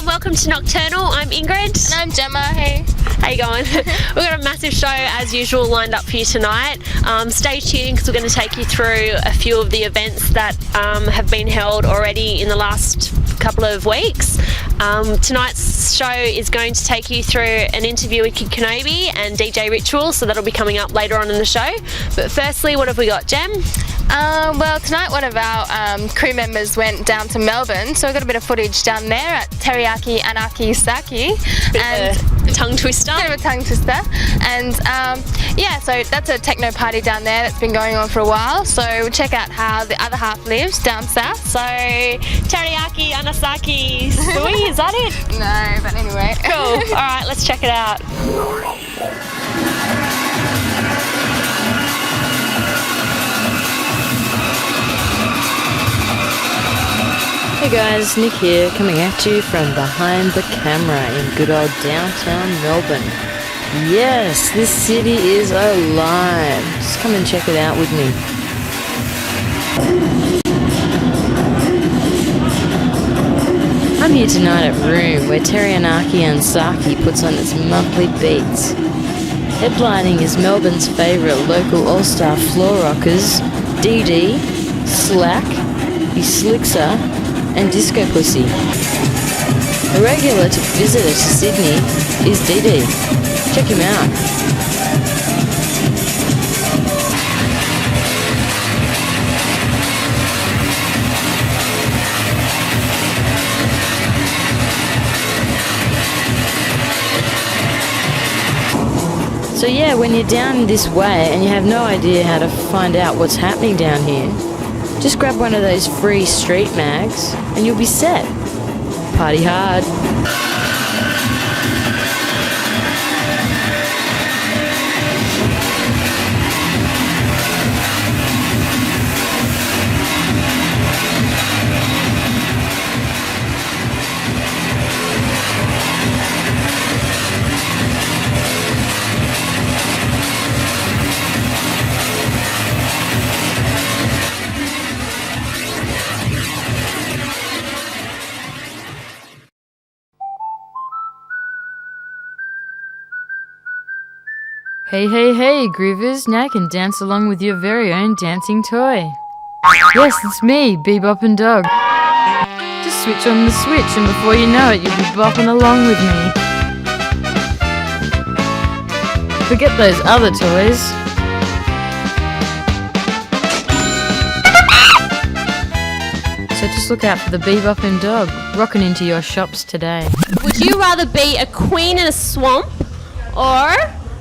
Welcome to Nocturnal. I'm Ingrid. And I'm Gemma. Hey. How you going? We've got a massive show as usual lined up for you tonight. Stay tuned because we're going to take you through a few of the events that have been held already in the last couple of weeks. Tonight's show is going to take you through an interview with Kenobi and DJ Ritual, so that'll be coming up later on in the show. But firstly, what have we got, Gem? Well, tonight one of our crew members went down to Melbourne, so we got a bit of footage down there at Teriyaki Anarki Saki. Bit of a tongue twister. Bit of a tongue twister. And yeah, so that's a techno party down there that's been going on for a while. So we'll check out how the other half lives down south. So Teriyaki Anarki Saki, is that it? No, but anyway. Cool. All right, let's check it out. Hey guys, Nick here, coming at you from behind the camera in good old downtown Melbourne. Yes, this city is alive. Just come and check it out with me. I'm here tonight at Room, where Teriyaki Saki puts on its monthly beats. Headlining is Melbourne's favourite local all-star floor rockers, DD, Slack, Slickser, and Disco Pussy. A regular visitor to Sydney is DD. Check him out. So yeah, when you're down this way and you have no idea how to find out what's happening down here, just grab one of those free street mags and you'll be set. Party hard. Hey, hey, hey, groovers, now you can dance along with your very own dancing toy. Yes, it's me, Bebop and Dog. Just switch on the switch and before you know it, you'll be bopping along with me. Forget those other toys. So just look out for the Bebop and Dog, rocking into your shops today. Would you rather be a queen in a swamp or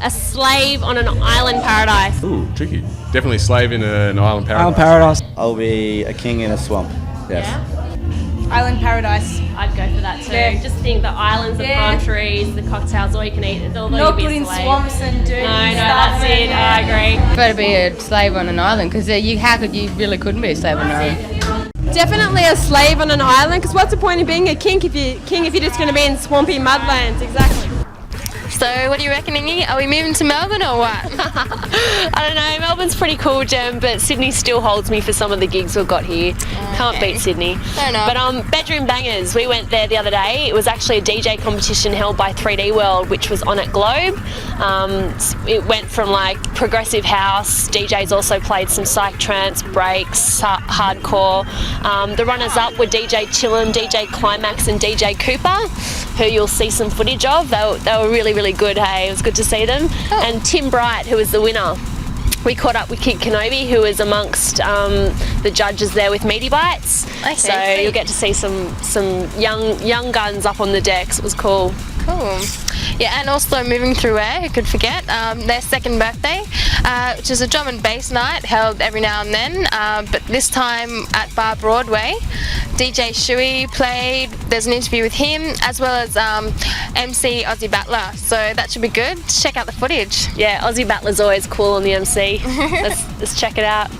a slave on an island paradise? Ooh, tricky. Definitely slave in an island paradise. Island paradise. I'll be a king in a swamp. Yes. Yeah? Island paradise. I'd go for that too. Yeah. Just think the islands, the palm trees, the cocktails, all you can eat. Although Not you'd good be a in slave. swamps and dirty No, stuff. that's it. I agree. Better be a slave on an island because you really couldn't be a slave on an island. Definitely a slave on an island, because what's the point of being a king if you're just going to be in swampy mudlands? Exactly. So what do you reckon, Ingy? Are we moving to Melbourne or what? I don't know. Melbourne's pretty cool, Gem, but Sydney still holds me for some of the gigs we've got here. Can't beat Sydney. Fair enough. But Bedroom Bangers, we went there the other day. It was actually a DJ competition held by 3D World, which was on at Globe. It went from like progressive house. DJs also played some psych trance, breaks, hardcore. The runners-up were DJ Chillum, DJ Climax, and DJ Cooper, who you'll see some footage of. They were really, really good, hey? It was good to see them. Oh. And Tim Bright, who was the winner. We caught up with Kid Kenobi, who was amongst the judges there with Meaty Bites. Okay, so sweet. you'll get to see some young guns up on the decks. It was cool. Cool. Yeah, and also moving through air, who could forget, their second birthday, which is a drum and bass night held every now and then, but this time at Bar Broadway. DJ Shuey played, there's an interview with him, as well as MC Aussie Battla, so that should be good. Check out the footage. Yeah, Aussie Battler's always cool on the MC. Let's check it out.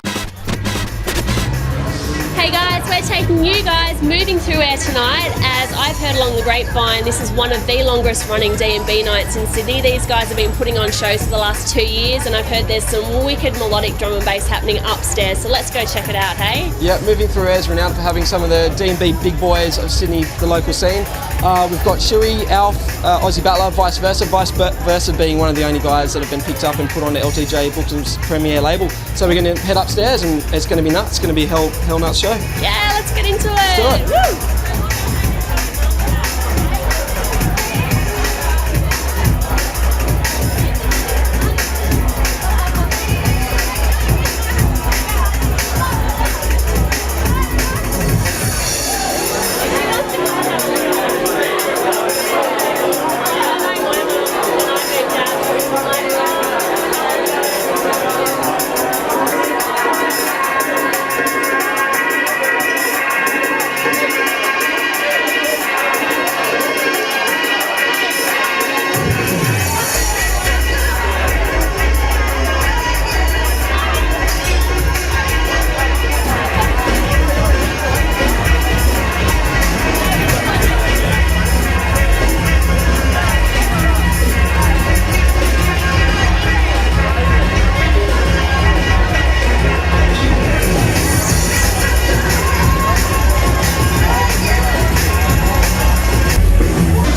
Hey guys, we're taking you guys moving through air tonight. As I've heard along the grapevine, this is one of the longest running D&B nights in Sydney. These guys have been putting on shows for the last 2 years, and I've heard there's some wicked melodic drum and bass happening upstairs, so let's go check it out, hey? Yeah, Moving Through Air is renowned for having some of the D&B big boys of Sydney, the local scene. We've got Shuey, Alf, Aussie Battla, vice versa being one of the only guys that have been picked up and put on the LTJ Bookham's premiere label. So we're going to head upstairs and it's going to be nuts. It's going to be a hell nuts show. Yeah, let's get into it. Let's do it. Woo!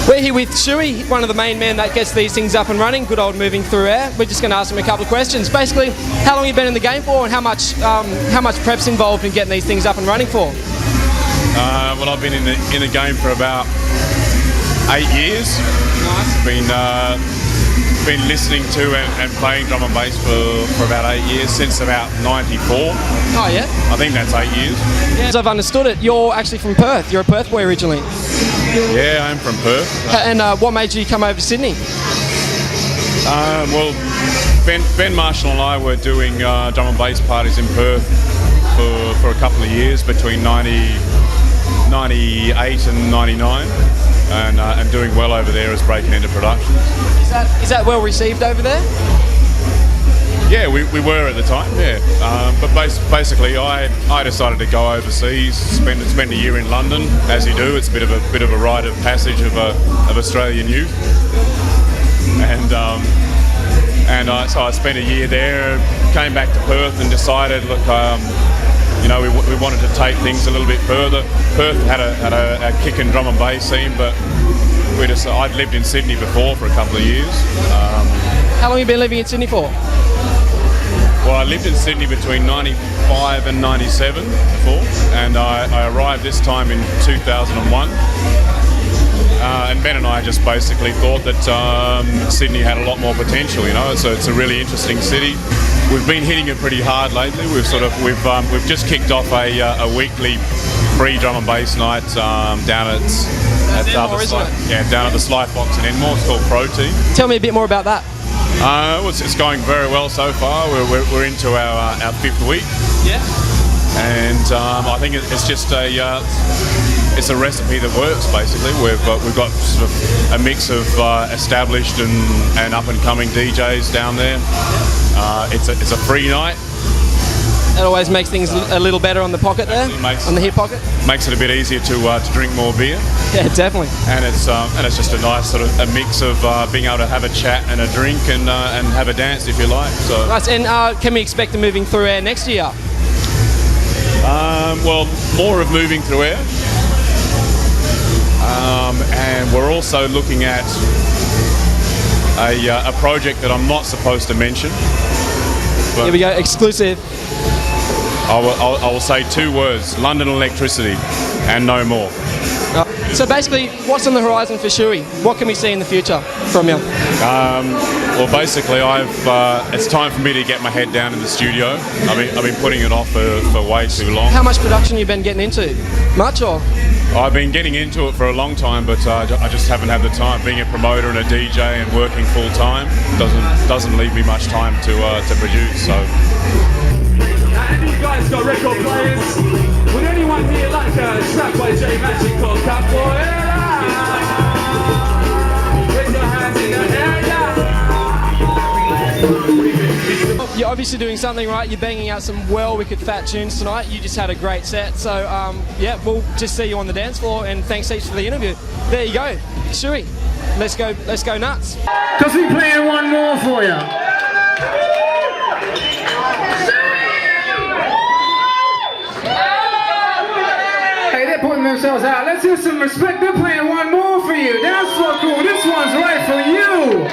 We're here with Shuey, one of the main men that gets these things up and running, good old Moving Through Air. We're just going to ask him a couple of questions. Basically, how long have you been in the game for and how much prep's involved in getting these things up and running for? Well, I've been in the game for about 8 years. Nice. Been listening to and playing drum and bass for about 8 years, since about 94. Oh yeah? I think that's 8 years. Yeah. As I've understood it, you're actually from Perth. You're a Perth boy originally. Yeah, I'm from Perth. And what made you come over to Sydney? Well, Ben Marshall and I were doing drum and bass parties in Perth for a couple of years between 98 and 99. And doing well over there as breaking into production. Is that well received over there? Yeah, we were at the time, yeah. But basically I decided to go overseas, spend a year in London, as you do. It's a bit of a rite of passage of Australian youth. So I spent a year there, came back to Perth and decided, look, we wanted to take things a little bit further. Perth had a kick and drum and bass scene, but I'd lived in Sydney before for a couple of years. How long have you been living in Sydney for? Well, I lived in Sydney between 95 and 97 before, and I arrived this time in 2001. And Ben and I just basically thought that Sydney had a lot more potential, so it's a really interesting city. We've been hitting it pretty hard lately. We've just kicked off a weekly free drum and bass night down at the Sly Fox in Enmore. It's called Pro Team. Tell me a bit more about that. It's going very well so far. We're into our 5th week. Yeah. And I think it's just it's a recipe that works. Basically, we've got sort of a mix of established and up and coming DJs down there. It's a free night. That always makes things a little better on the pocket there, on the hip pocket. Makes it a bit easier to drink more beer. Yeah, definitely. And it's just a nice sort of a mix of being able to have a chat and a drink and have a dance if you like. So nice. And can we expect the Moving Through Air next year? Well, more of Moving Through Air. And we're also looking at a project that I'm not supposed to mention. Here we go, exclusive. I will say 2 words: London electricity, and no more. So basically, what's on the horizon for Shuey? What can we see in the future from you? Well, basically, it's time for me to get my head down in the studio. I've been putting it off for way too long. How much production have you been getting into? Much or? I've been getting into it for a long time, but I just haven't had the time. Being a promoter and a DJ and working full time doesn't leave me much time to produce. So. And these guys got record players. Would anyone here like a track by J Magic called Capoeira? Raise your hands in the air, yeah. You're obviously doing something right. You're banging out some wicked fat tunes tonight. You just had a great set. So yeah, we'll just see you on the dance floor. And thanks heaps for the interview. There you go, Shuey. Let's go nuts. Cause we're playing one more for you. Putting themselves out. Let's hear some respect. They're playing one more for you. That's so cool. This one's right for you.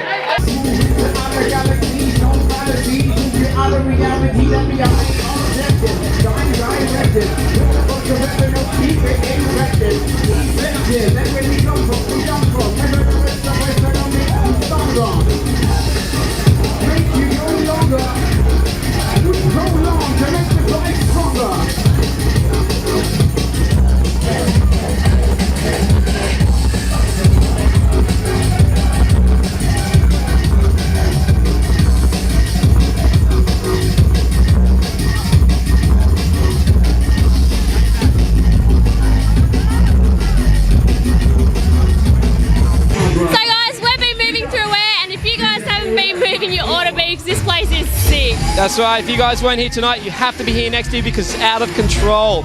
That's right, if you guys weren't here tonight, you have to be here next year because it's out of control.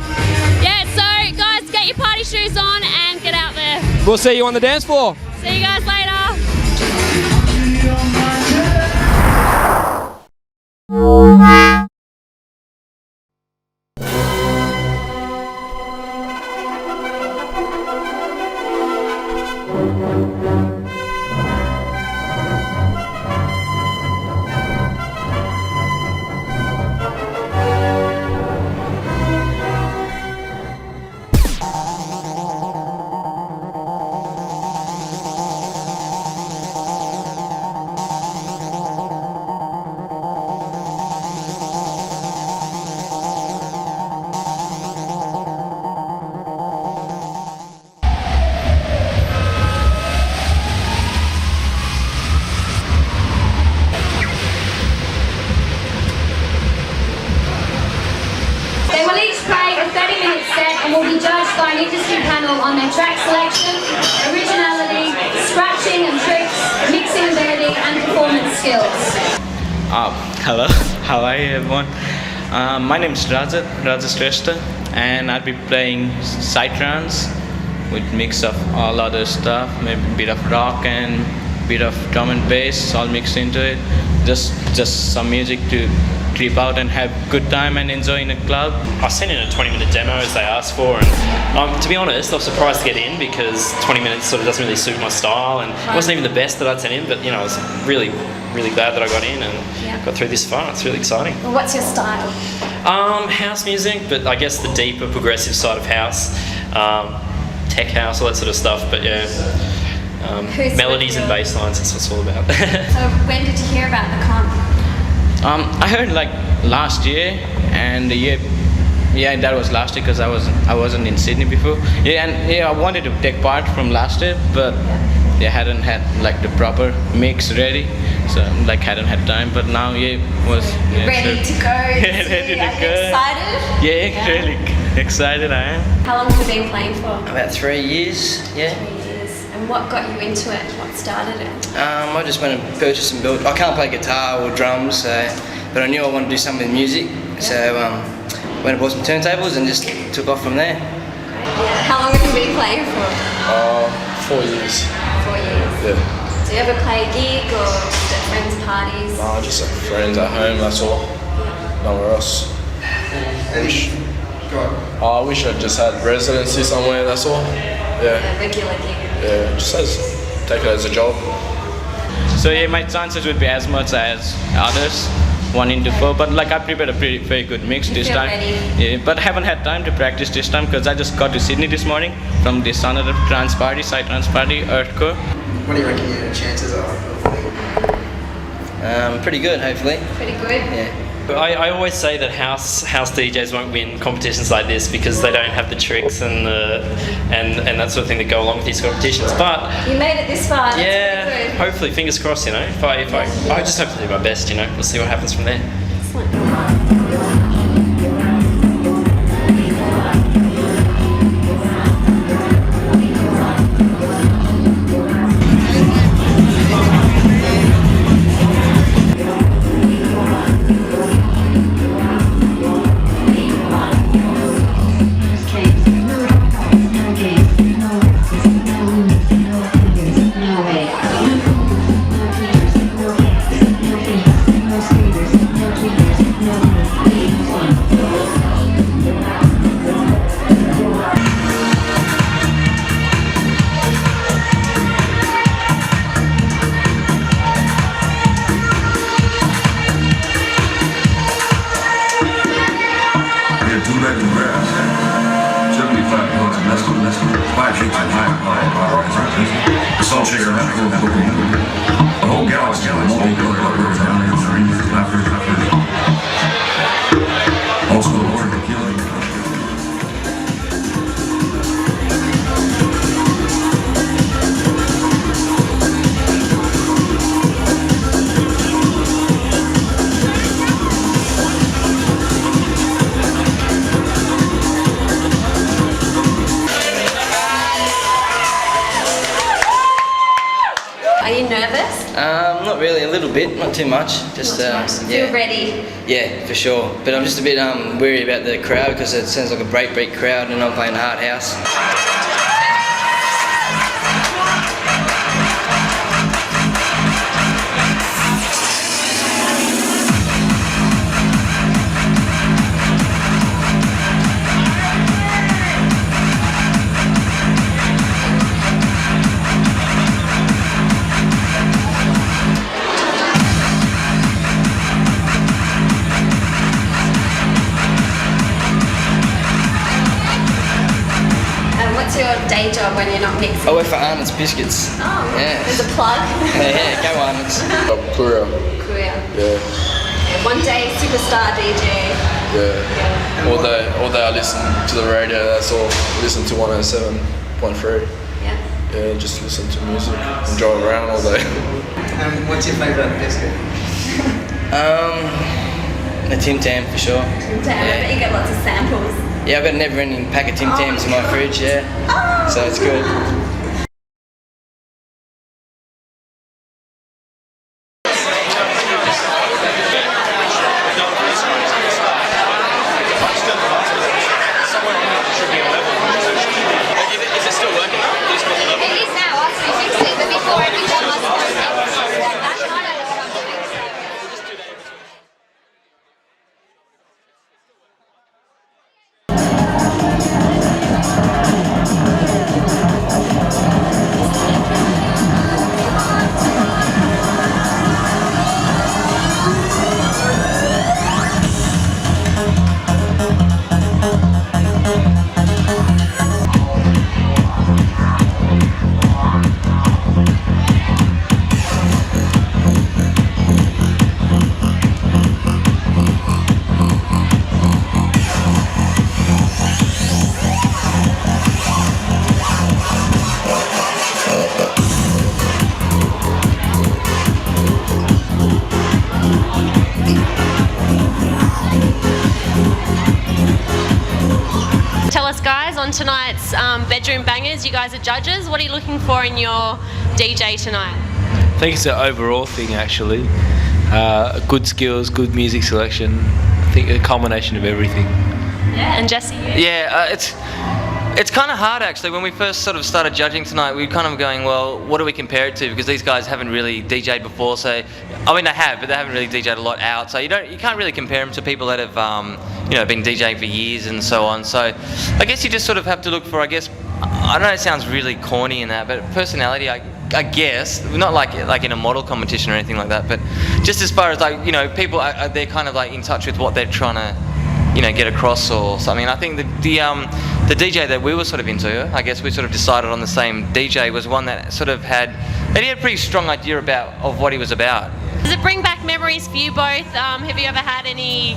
Yeah, so guys, get your party shoes on and get out there. We'll see you on the dance floor. See you guys later. Will be judged by an industry panel on their track selection, originality, scratching and tricks, mixing ability and performance skills. Hello, how are you everyone? My name is Raja Shrestha, and I'll be playing psytrance with mix of all other stuff, maybe a bit of rock and a bit of drum and bass all mixed into it. Just some music to trip out and have good time and enjoy in a club. I sent in a 20-minute demo as they asked for, and to be honest, I was surprised to get in because 20 minutes sort of doesn't really suit my style, and it wasn't even the best that I'd sent in, but you know, I was really glad that I got in and got through this far. It's really exciting. Well, what's your style? House music, but I guess the deeper progressive side of house, tech house, all that sort of stuff, but yeah. Melodies and bass lines, that's what it's all about. So when did you hear about the comp? I heard like last year, and that was last year because I wasn't in Sydney before. I wanted to take part from last year, but they hadn't had like the proper mix ready, so like hadn't had time. But now was ready to go. Ready to go. Excited? Yeah, really excited I am. How long have you been playing for? About 3 years. Yeah. 3 years. And what got you into it? What started it? I just went and purchased and built. I can't play guitar or drums, but I knew I wanted to do something with music. So went and bought some turntables and just took off from there. How long have you been playing for? 4 years. 4 years? Yeah. Do you ever play a gig or just at friends' parties? No, just at friends at home, that's all. Nowhere else. I wish I just had residency somewhere, that's all. Yeah. A regular gig. Yeah, just take it as a job. So my chances would be as much as others, 1 into 4. But like I prepared a very good mix this time. Yeah, but haven't had time to practice this time because I just got to Sydney this morning from this another trance party, side trance party, Earthcore. What do you reckon your chances are? Pretty good, hopefully. Pretty good? Yeah. I always say that house DJs won't win competitions like this because they don't have the tricks and that sort of thing that go along with these competitions. But you made it this far. That's yeah, pretty good. hopefully, fingers crossed. You know, I just hope to do my best. You know, we'll see what happens from there. Excellent. Not really, a little bit, not too much. Just yeah. Feel ready. Yeah, for sure. But I'm just a bit worried about the crowd because it sounds like a breakbeat crowd and I'm playing hard house. What's your day job when you're not mixing? I work for Arnott's Biscuits. Oh, yeah. There's a plug. Yeah, go Arnott's. Courier. Courier. Yeah. One day, superstar DJ. Yeah. All day I listen to the radio, that's all. Listen to 107.3. Yeah. Yeah, just listen to music and drive around all day. What's your favourite biscuit? A Tim Tam for sure. Tim Tam, I bet you get lots of samples. Yeah, I've got a never-ending pack of Tim Tams in my fridge, yeah. So it's good. Is it still working? It is now, after you fixed it, but before everything was On tonight's bedroom bangers, you guys are judges. What are you looking for in your DJ tonight? I think it's an overall thing actually. Good skills, good music selection. I think a combination of everything. Yeah, and Jesse? Yeah, it's kind of hard actually. When we first sort of started judging tonight, we were kind of going, well, what do we compare it to? Because these guys haven't really DJ'd before, so I mean they have, but they haven't really DJ'd a lot out. So you can't really compare them to people that have been DJing for years and so on. So I guess you just sort of have to look for, I know it sounds really corny in that, but personality. I guess, not like in a model competition or anything like that, but just as far as like, you know, people they're kind of like in touch with what they're trying to, you know, get across or something. And I think the DJ that we were sort of into, I guess we sort of decided on the same DJ, was one that sort of had a pretty strong idea of what he was about. Does it bring back memories for you both? Have you ever had any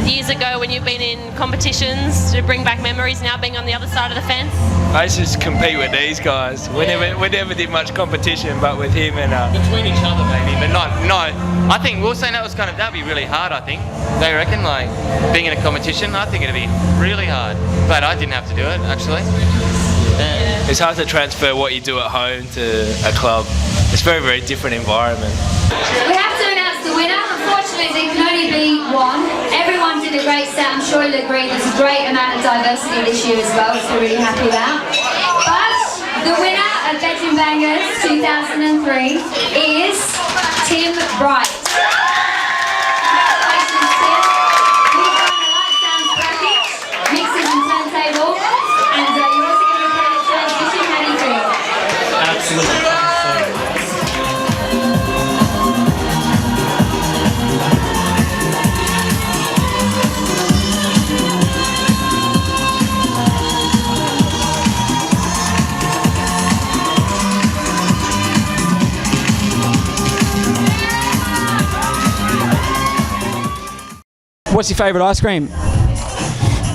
years ago when you've been in competitions to bring back memories now being on the other side of the fence? I used to just compete with these guys. We never did much competition, but with him and between each other maybe, but no. I think we were saying that'd be really hard. I think they reckon like being in a competition. I think it'd be really hard, but I didn't have to do it actually. Yeah. It's hard to transfer what you do at home to a club. It's a very, very different environment. We have to announce the winner. Unfortunately, there can only be one. Everyone did a great set. I'm sure you'll agree there's a great amount of diversity this year as well, which we're really happy about. But the winner of Bedroom Bangers 2003 is Tim Bright. Congratulations, Tim. You've won the Light Sounds bracket, mixers and turntable, and you're also going to be playing a transition. How do you feel? Absolutely. What's your favourite ice cream?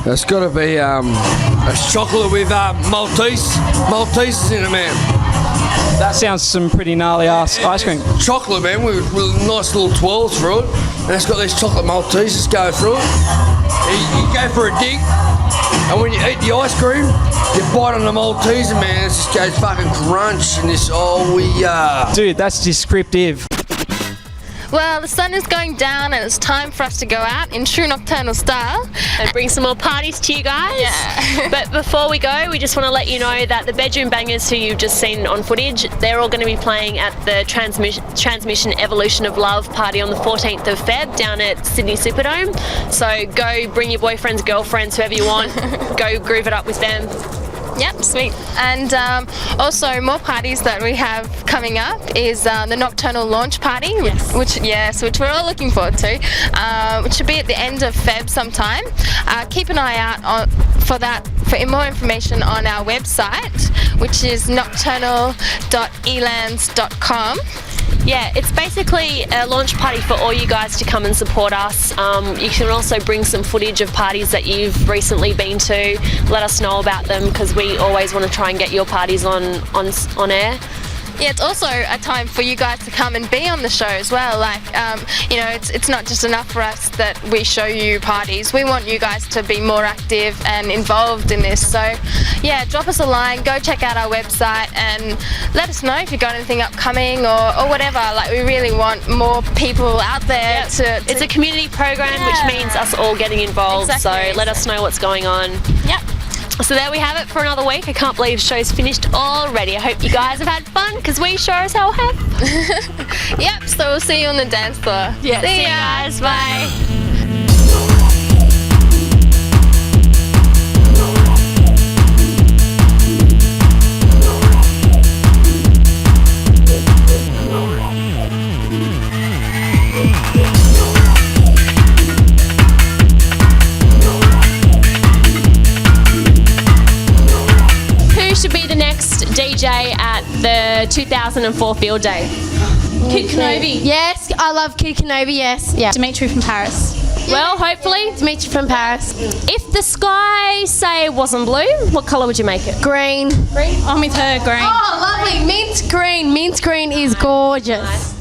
It's got to be it's chocolate with Maltesers in it, man. That sounds some pretty gnarly ass ice cream. Chocolate, man, with nice little twirls through it, and it's got these chocolate Maltesers going through it. You go for a dig, and when you eat the ice cream, you bite on the Malteser, man. It just goes fucking crunch, and this Dude, that's descriptive. Well, the sun is going down and it's time for us to go out in true nocturnal style and bring some more parties to you guys. Yeah. But before we go, we just want to let you know that the Bedroom Bangers who you've just seen on footage, they're all going to be playing at the Transmission Evolution of Love party on the 14th of Feb down at Sydney Superdome. So go bring your boyfriends, girlfriends, whoever you want, go groove it up with them. Yep, sweet. And also more parties that we have coming up is the Nocturnal Launch Party, which we're all looking forward to, which should be at the end of Feb sometime. Keep an eye out for more information on our website, which is nocturnal.elands.com. Yeah, it's basically a launch party for all you guys to come and support us. You can also bring some footage of parties that you've recently been to. Let us know about them because we always want to try and get your parties on air. Yeah, it's also a time for you guys to come and be on the show as well. Like, it's not just enough for us that we show you parties. We want you guys to be more active and involved in this. So, yeah, drop us a line, go check out our website and let us know if you've got anything upcoming or whatever. Like, we really want more people out there to... It's a community program, which means us all getting involved. Exactly. So let us know what's going on. Yep. So there we have it for another week. I can't believe the show's finished already. I hope you guys have had fun because we sure as hell have. Yep, so we'll see you on the dance floor. Yeah, see you guys. Bye. Should be the next DJ at the 2004 Field Day? Kid Kenobi. Yes, I love Kid Kenobi, yes. Yeah. Dimitri from Paris. Well, hopefully. Dimitri from Paris. If the sky, say, wasn't blue, what colour would you make it? Green. Green? I'm with her, green. Oh, lovely. Mint green. Mint green is gorgeous. Nice.